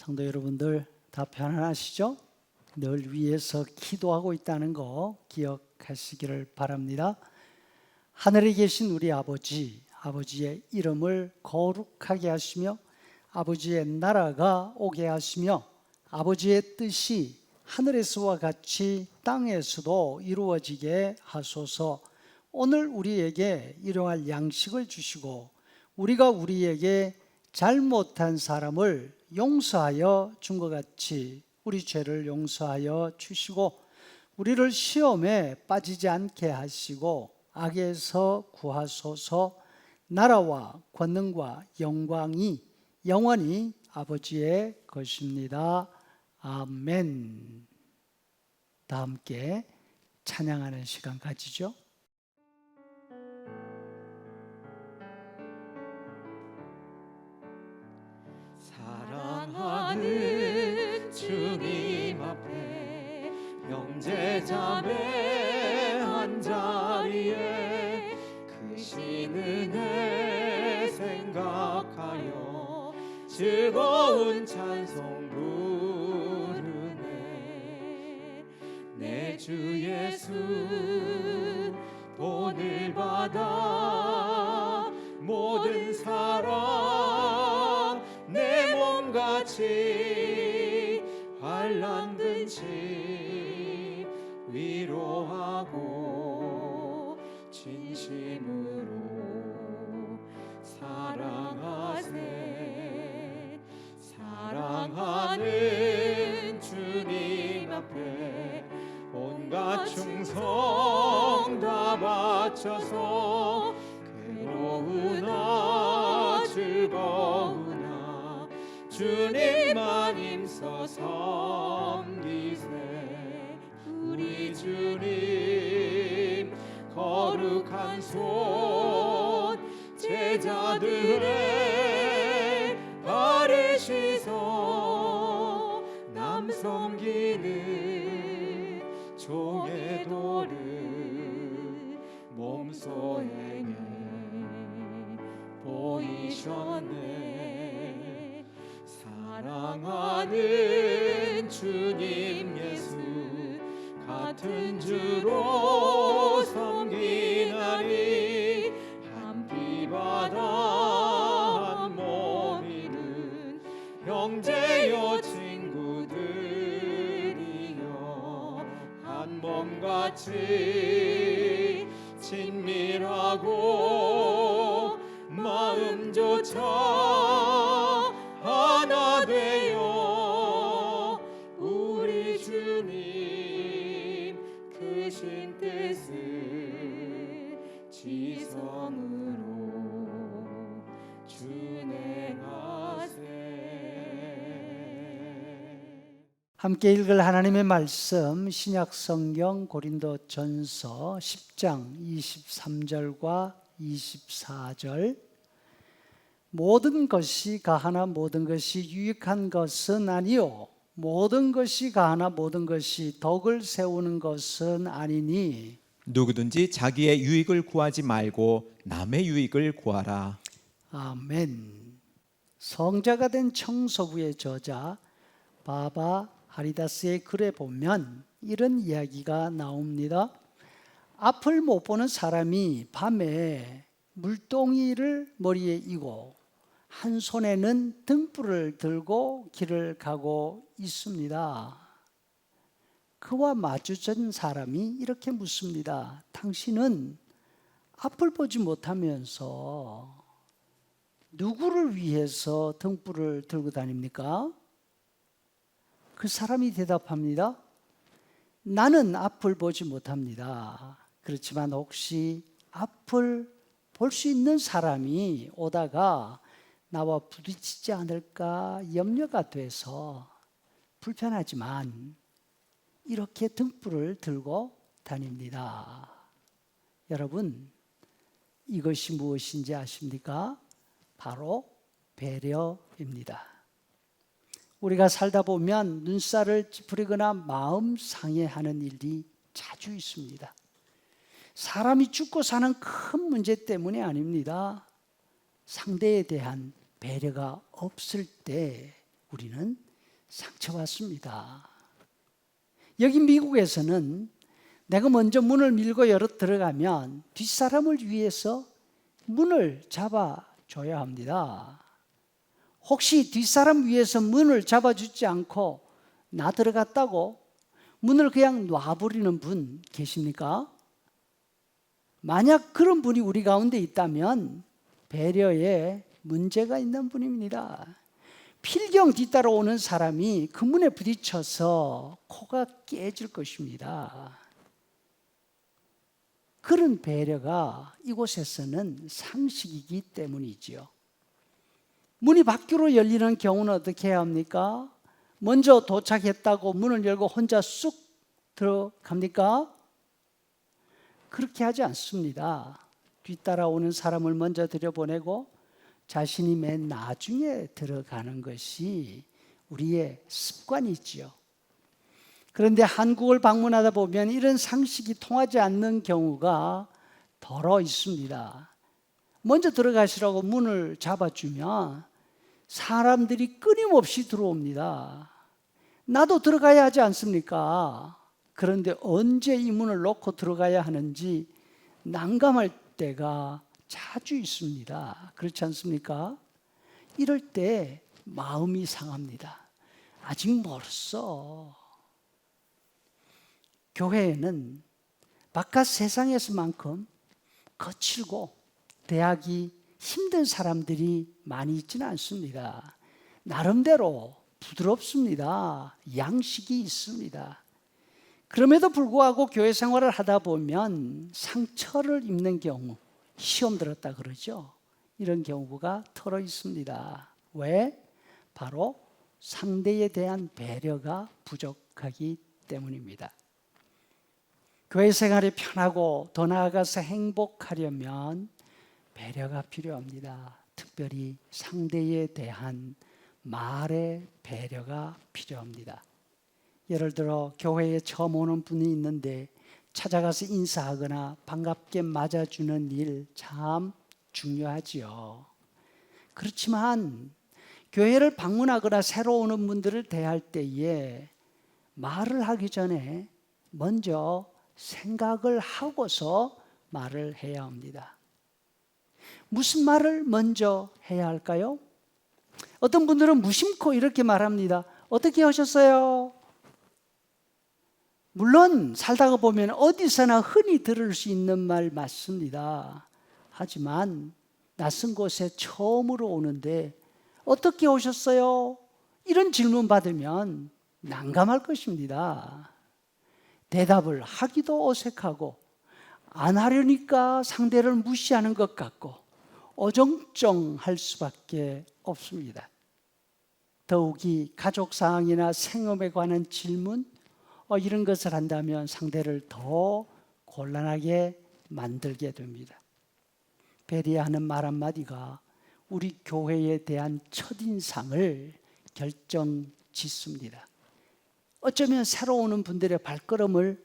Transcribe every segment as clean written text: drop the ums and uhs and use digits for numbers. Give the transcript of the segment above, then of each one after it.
성도 여러분들 다 편안하시죠? 늘 위에서 기도하고 있다는 거 기억하시기를 바랍니다. 하늘에 계신 우리 아버지의 이름을 거룩하게 하시며 아버지의 나라가 오게 하시며 아버지의 뜻이 하늘에서와 같이 땅에서도 이루어지게 하소서. 오늘 우리에게 일용할 양식을 주시고 우리가 우리에게 잘못한 사람을 용서하여 준 것 같이 우리 죄를 용서하여 주시고 우리를 시험에 빠지지 않게 하시고 악에서 구하소서. 나라와 권능과 영광이 영원히 아버지의 것입니다. 아멘. 다 함께 찬양하는 시간 가지죠. 사랑하는 주님 앞에 형제자매 한자리에 크신 은혜 생각하여 즐거운 찬송 부르네. 내 주 예수 본을 받아 모든 사랑 내 몸같이 환난 근심 위로하고 진심으로 사랑하세. 사랑하는 주님 앞에 온갖 충성 다 바쳐서 괴로우나 즐거우나 주님만 힘써 섬기세. 우리 주님 거룩한 손 제자들의 발을 씻어 남 섬기는 종의 도를 몸소 행해 보이셨네. 사랑하는 주님 예수 같은 주로 섬기나니 한 피바다 한 몸 이룬 형제여 친구들이여 한 몸같이 친밀하고 마음조차 하나 되어 우리 주님 크신 뜻을 지성으로 준행하세. 함께 읽을 하나님의 말씀 신약성경 고린도전서 10장 23절과 24절. 모든 것이 가하나 모든 것이 유익한 것은 아니요 모든 것이 가하나 모든 것이 덕을 세우는 것은 아니니 누구든지 자기의 유익을 구하지 말고 남의 유익을 구하라. 아멘. 성자가 된 청소부의 저자 바바 하리다스의 글에 보면 이런 이야기가 나옵니다. 앞을 못 보는 사람이 밤에 물동이를 머리에 이고 한 손에는 등불을 들고 길을 가고 있습니다. 그와 마주친 사람이 이렇게 묻습니다. 당신은 앞을 보지 못하면서 누구를 위해서 등불을 들고 다닙니까? 그 사람이 대답합니다. 나는 앞을 보지 못합니다. 그렇지만 혹시 앞을 볼 수 있는 사람이 오다가 나와 부딪히지 않을까 염려가 돼서 불편하지만 이렇게 등불을 들고 다닙니다. 여러분, 이것이 무엇인지 아십니까? 바로 배려입니다. 우리가 살다 보면 눈살을 찌푸리거나 마음 상해하는 일이 자주 있습니다. 사람이 죽고 사는 큰 문제 때문이 아닙니다. 상대에 대한 배려가 없을 때 우리는 상처받습니다. 여기 미국에서는 내가 먼저 문을 밀고 열어 들어가면 뒷사람을 위해서 문을 잡아줘야 합니다. 혹시 뒷사람 위해서 문을 잡아주지 않고 나 들어갔다고 문을 그냥 놔버리는 분 계십니까? 만약 그런 분이 우리 가운데 있다면 배려에 문제가 있는 분입니다. 필경 뒤따라오는 사람이 그 문에 부딪혀서 코가 깨질 것입니다. 그런 배려가 이곳에서는 상식이기 때문이지요. 문이 밖으로 열리는 경우는 어떻게 해야 합니까? 먼저 도착했다고 문을 열고 혼자 쑥 들어갑니까? 그렇게 하지 않습니다. 뒤따라오는 사람을 먼저 들여보내고 자신이 맨 나중에 들어가는 것이 우리의 습관이지요. 그런데 한국을 방문하다 보면 이런 상식이 통하지 않는 경우가 더러 있습니다. 먼저 들어가시라고 문을 잡아주면 사람들이 끊임없이 들어옵니다. 나도 들어가야 하지 않습니까? 그런데 언제 이 문을 놓고 들어가야 하는지 난감할 때가 자주 있습니다. 그렇지 않습니까? 이럴 때 마음이 상합니다. 아직 멀었어. 교회에는 바깥 세상에서만큼 거칠고 대하기 힘든 사람들이 많이 있지는 않습니다. 나름대로 부드럽습니다. 양식이 있습니다. 그럼에도 불구하고 교회 생활을 하다 보면 상처를 입는 경우, 시험 들었다 그러죠. 이런 경우가 털어 있습니다. 왜? 바로 상대에 대한 배려가 부족하기 때문입니다. 교회 생활이 편하고 더 나아가서 행복하려면 배려가 필요합니다. 특별히 상대에 대한 말의 배려가 필요합니다. 예를 들어 교회에 처음 오는 분이 있는데 찾아가서 인사하거나 반갑게 맞아주는 일 참 중요하지요. 그렇지만 교회를 방문하거나 새로 오는 분들을 대할 때에 말을 하기 전에 먼저 생각을 하고서 말을 해야 합니다. 무슨 말을 먼저 해야 할까요? 어떤 분들은 무심코 이렇게 말합니다. 어떻게 하셨어요? 물론 살다가 보면 어디서나 흔히 들을 수 있는 말 맞습니다. 하지만 낯선 곳에 처음으로 오는데 어떻게 오셨어요? 이런 질문 받으면 난감할 것입니다. 대답을 하기도 어색하고 안 하려니까 상대를 무시하는 것 같고 어정쩡할 수밖에 없습니다. 더욱이 가족 상황이나 생업에 관한 질문 이런 것을 한다면 상대를 더 곤란하게 만들게 됩니다. 배려하는 말 한마디가 우리 교회에 대한 첫인상을 결정짓습니다. 어쩌면 새로 오는 분들의 발걸음을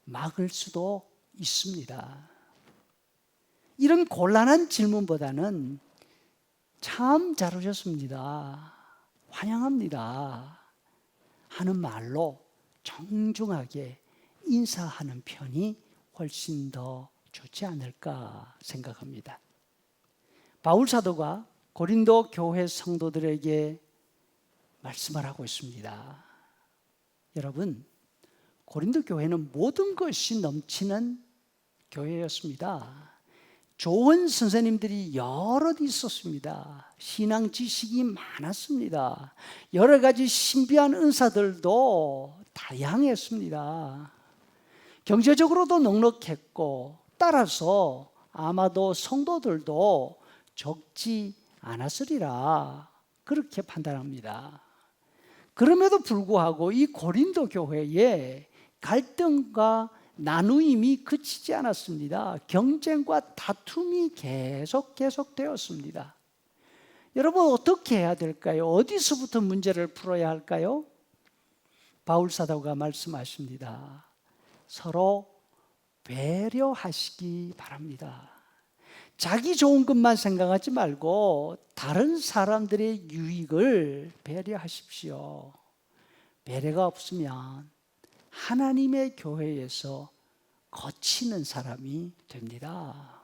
막을 수도 있습니다. 이런 곤란한 질문보다는 참 잘 오셨습니다. 환영합니다. 하는 말로 정중하게 인사하는 편이 훨씬 더 좋지 않을까 생각합니다. 바울 사도가 고린도 교회 성도들에게 말씀을 하고 있습니다. 여러분, 고린도 교회는 모든 것이 넘치는 교회였습니다. 좋은 선생님들이 여럿 있었습니다. 신앙 지식이 많았습니다. 여러 가지 신비한 은사들도 다양했습니다. 경제적으로도 넉넉했고 따라서 아마도 성도들도 적지 않았으리라 그렇게 판단합니다. 그럼에도 불구하고 이 고린도 교회에 갈등과 나누임이 그치지 않았습니다. 경쟁과 다툼이 계속되었습니다. 여러분 어떻게 해야 될까요? 어디서부터 문제를 풀어야 할까요? 바울 사도가 말씀하십니다. 서로 배려하시기 바랍니다. 자기 좋은 것만 생각하지 말고 다른 사람들의 유익을 배려하십시오. 배려가 없으면 하나님의 교회에서 거치는 사람이 됩니다.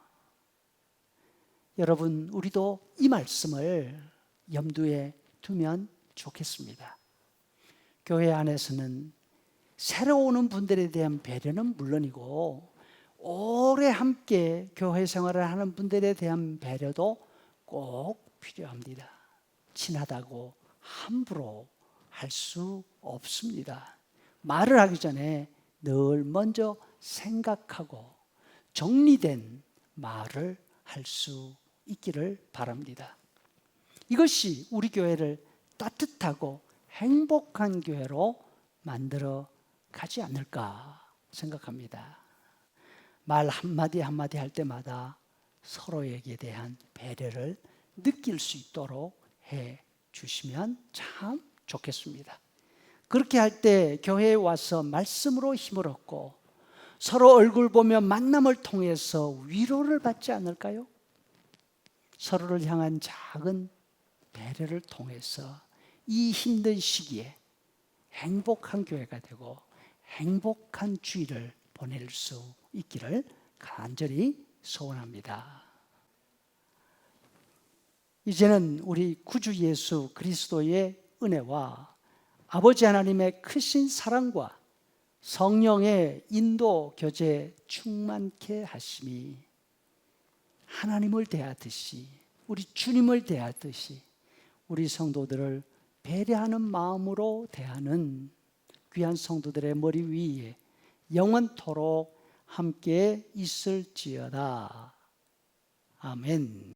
여러분, 우리도 이 말씀을 염두에 두면 좋겠습니다. 교회 안에서는 새로 오는 분들에 대한 배려는 물론이고 오래 함께 교회 생활을 하는 분들에 대한 배려도 꼭 필요합니다. 친하다고 함부로 할 수 없습니다. 말을 하기 전에 늘 먼저 생각하고 정리된 말을 할 수 있기를 바랍니다. 이것이 우리 교회를 따뜻하고 행복한 교회로 만들어 가지 않을까 생각합니다. 말 한마디 한마디 할 때마다 서로에게 대한 배려를 느낄 수 있도록 해 주시면 참 좋겠습니다. 그렇게 할 때 교회에 와서 말씀으로 힘을 얻고 서로 얼굴 보며 만남을 통해서 위로를 받지 않을까요? 서로를 향한 작은 배려를 통해서 이 힘든 시기에 행복한 교회가 되고 행복한 주일을 보낼 수 있기를 간절히 소원합니다. 이제는 우리 구주 예수 그리스도의 은혜와 아버지 하나님의 크신 사랑과 성령의 인도 교제 충만케 하심이 하나님을 대하듯이 우리 주님을 대하듯이 우리 성도들을 배려하는 마음으로 대하는 귀한 성도들의 머리 위에 영원토록 함께 있을지어다. 아멘.